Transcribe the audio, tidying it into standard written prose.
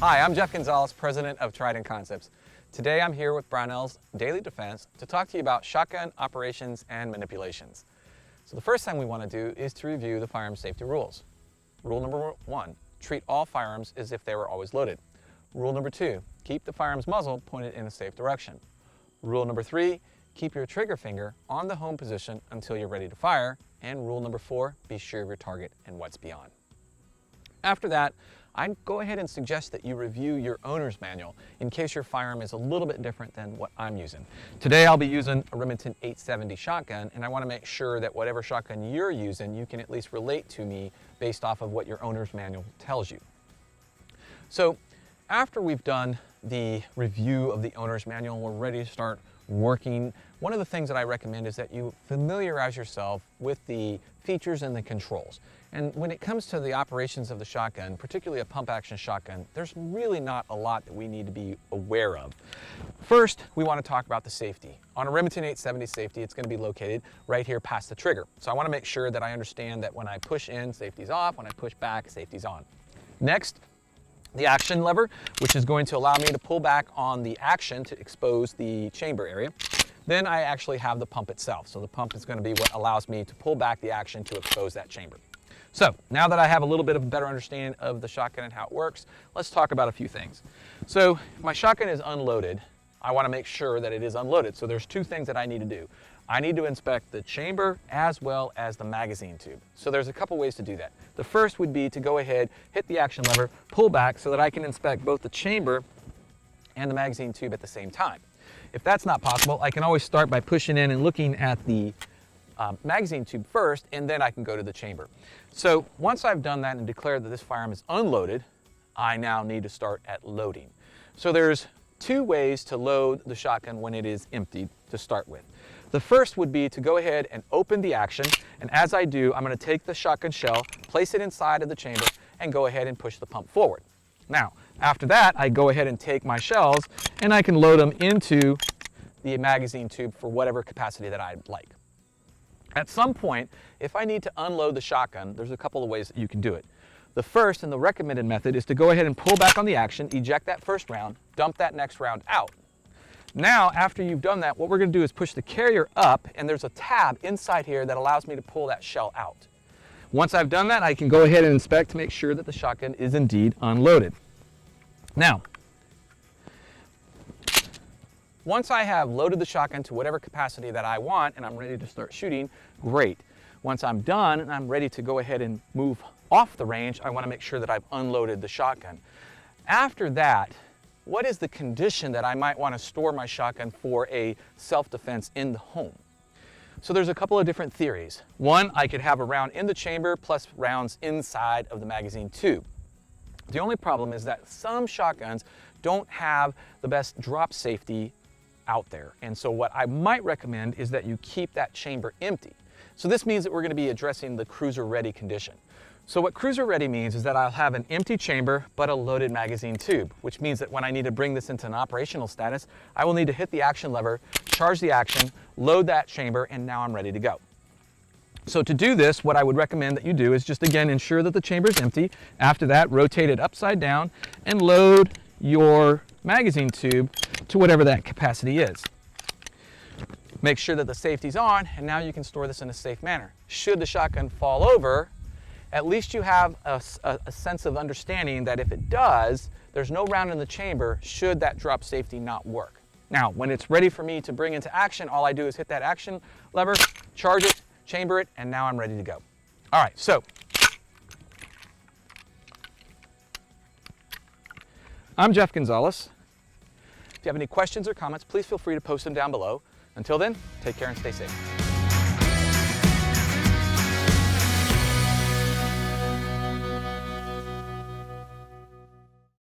Hi, I'm Jeff Gonzalez, president of Trident Concepts. Today I'm here with Brownells Daily Defense to talk to you about shotgun operations and manipulations. So the first thing we want to do is to review the firearm safety rules. Rule number 1, treat all firearms as if they were always loaded. Rule number 2, keep the firearm's muzzle pointed in a safe direction. Rule number 3, keep your trigger finger on the home position until you're ready to fire. And rule number 4, be sure of your target and what's beyond. After that, I'd go ahead and suggest that you review your owner's manual in case your firearm is a little bit different than what I'm using. Today I'll be using a Remington 870 shotgun, and I want to make sure that whatever shotgun you're using, you can at least relate to me based off of what your owner's manual tells you. So after we've done the review of the owner's manual, we're ready to start working. One of the things that I recommend is that you familiarize yourself with the features and the controls. And when it comes to the operations of the shotgun, particularly a pump action shotgun, there's really not a lot that we need to be aware of. First, we want to talk about the safety. On a Remington 870 safety, it's going to be located right here past the trigger. So I want to make sure that I understand that when I push in, safety's off. When I push back, safety's on. Next, the action lever, which is going to allow me to pull back on the action to expose the chamber area. Then I actually have the pump itself. So the pump is going to be what allows me to pull back the action to expose that chamber. So now that I have a little bit of a better understanding of the shotgun and how it works, let's talk about a few things. So if my shotgun is unloaded, I want to make sure that it is unloaded. So there's two things that I need to do. I need to inspect the chamber as well as the magazine tube. So there's a couple ways to do that. The first would be to go ahead, hit the action lever, pull back so that I can inspect both the chamber and the magazine tube at the same time. If that's not possible, I can always start by pushing in and looking at the magazine tube first, and then I can go to the chamber. So once I've done that and declared that this firearm is unloaded, I now need to start at loading. So there's two ways to load the shotgun when it is emptied to start with. The first would be to go ahead and open the action, and as I do, I'm going to take the shotgun shell, place it inside of the chamber, and go ahead and push the pump forward. Now, after that, I go ahead and take my shells, and I can load them into the magazine tube for whatever capacity that I'd like. At some point, if I need to unload the shotgun, there's a couple of ways that you can do it. The first and the recommended method is to go ahead and pull back on the action, eject that first round, dump that next round out. Now, after you've done that, what we're going to do is push the carrier up, and there's a tab inside here that allows me to pull that shell out. Once I've done that, I can go ahead and inspect to make sure that the shotgun is indeed unloaded. Now, once I have loaded the shotgun to whatever capacity that I want and I'm ready to start shooting, great. Once I'm done and I'm ready to go ahead and move off the range, I want to make sure that I've unloaded the shotgun. After that, what is the condition that I might want to store my shotgun for a self-defense in the home? So there's a couple of different theories. One, I could have a round in the chamber plus rounds inside of the magazine tube. The only problem is that some shotguns don't have the best drop safety out there. And so what I might recommend is that you keep that chamber empty. So this means that we're going to be addressing the cruiser ready condition. So what cruiser ready means is that I'll have an empty chamber but a loaded magazine tube, which means that when I need to bring this into an operational status, I will need to hit the action lever, charge the action, load that chamber, and now I'm ready to go. So to do this, what I would recommend that you do is just again ensure that the chamber is empty. After that, rotate it upside down and load your magazine tube to whatever that capacity is. Make sure that the safety's on, and now you can store this in a safe manner. Should the shotgun fall over, at least you have a sense of understanding that if it does, there's no round in the chamber should that drop safety not work. Now, when it's ready for me to bring into action, all I do is hit that action lever, charge it, chamber it, and now I'm ready to go. All right, so I'm Jeff Gonzalez. If you have any questions or comments, please feel free to post them down below. Until then, take care and stay safe.